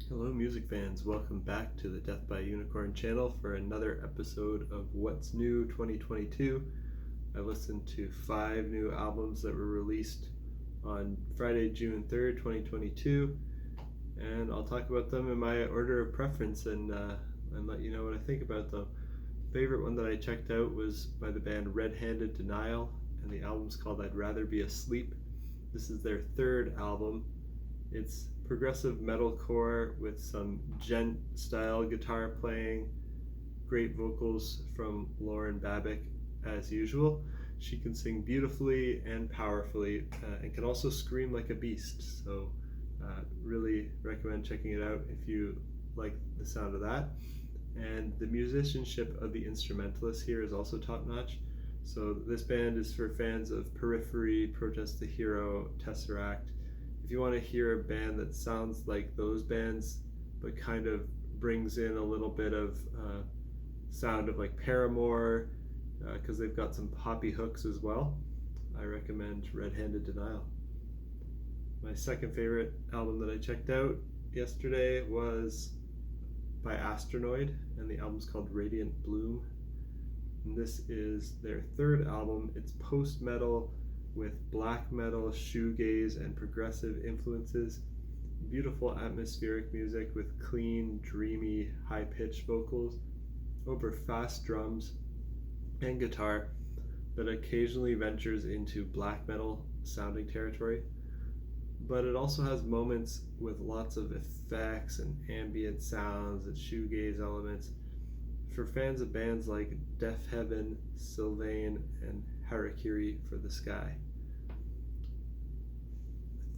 Hello music fans, welcome back to the Death by Unicorn channel for another episode of What's New 2022. I listened to 5 new albums that were released on Friday, June 3rd, 2022, and I'll talk about them in my order of preference and let you know what I think about them. Favorite one that I checked out was by the band Red-Handed Denial, and the album's called I'd Rather Be Asleep. This is their 3rd album. It's progressive metalcore with some Djent style guitar playing, great vocals from Lauren Babick as usual. She can sing beautifully and powerfully and can also scream like a beast, so really recommend checking it out if you like the sound of that. And the musicianship of the instrumentalists here is also top notch. So this band is for fans of Periphery, Protest the Hero, Tesseract. If you want to hear a band that sounds like those bands but kind of brings in a little bit of sound of like Paramore, because they've got some poppy hooks as well, I recommend Red-Handed Denial. My second favorite album that I checked out yesterday was by Astronoid, and the album's called Radiant Bloom. And this is their 3rd album. It's post-metal with black metal, shoegaze, and progressive influences. Beautiful atmospheric music with clean, dreamy, high-pitched vocals over fast drums and guitar that occasionally ventures into black metal sounding territory. But it also has moments with lots of effects and ambient sounds and shoegaze elements for fans of bands like Deaf Heaven, Sylvain, and Harakiri for the Sky.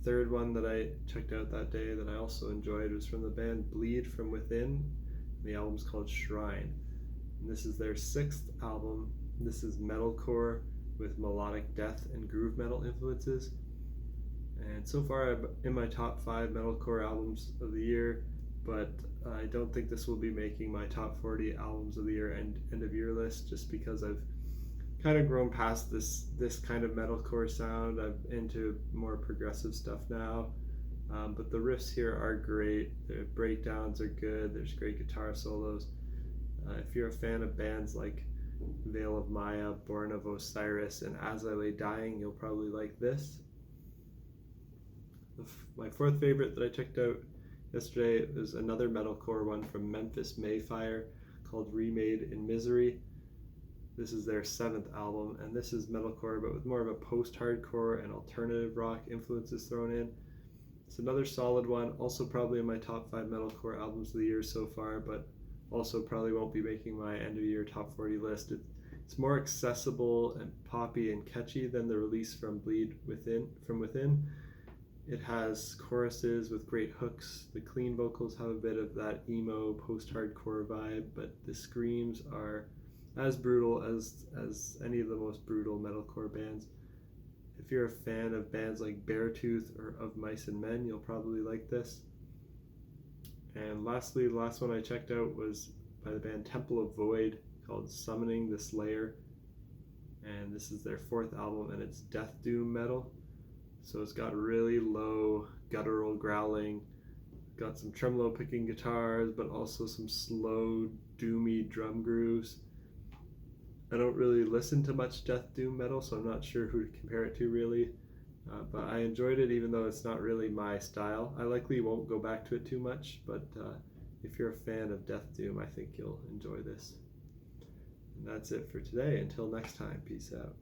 The 3rd one that I checked out that day that I also enjoyed was from the band Bleed From Within. The album's called Shrine. And this is their 6th album. This is metalcore with melodic death and groove metal influences. And so far I'm in my top 5 metalcore albums of the year, but I don't think this will be making my top 40 albums of the year and end of year list, just because I've kind of grown past this kind of metalcore sound. I'm into more progressive stuff now, but the riffs here are great. The breakdowns are good. There's great guitar solos. If you're a fan of bands like Veil of Maya, Born of Osiris, and As I Lay Dying, you'll probably like this. My 4th favorite that I checked out yesterday was another metalcore one from Memphis May Fire called Remade in Misery. This is their 7th album, and this is metalcore but with more of a post-hardcore and alternative rock influences thrown in. It's another solid one, also probably in my top 5 metalcore albums of the year so far, but also probably won't be making my end of year top 40 list. It's more accessible and poppy and catchy than the release from Bleed From Within. It has choruses with great hooks. The clean vocals have a bit of that emo post-hardcore vibe, but the screams are as brutal as any of the most brutal metalcore bands. If you're a fan of bands like Beartooth or Of Mice and Men, you'll probably like this. And lastly, the last one I checked out was by the band Temple of Void called Summoning the Slayer. And this is their 4th album, and it's death doom metal. So it's got really low guttural growling, got some tremolo picking guitars, but also some slow, doomy drum grooves. I don't really listen to much death doom metal, so I'm not sure who to compare it to really, but I enjoyed it even though it's not really my style. I likely won't go back to it too much, but if you're a fan of death doom, I think you'll enjoy this. And that's it for today. Until next time, peace out.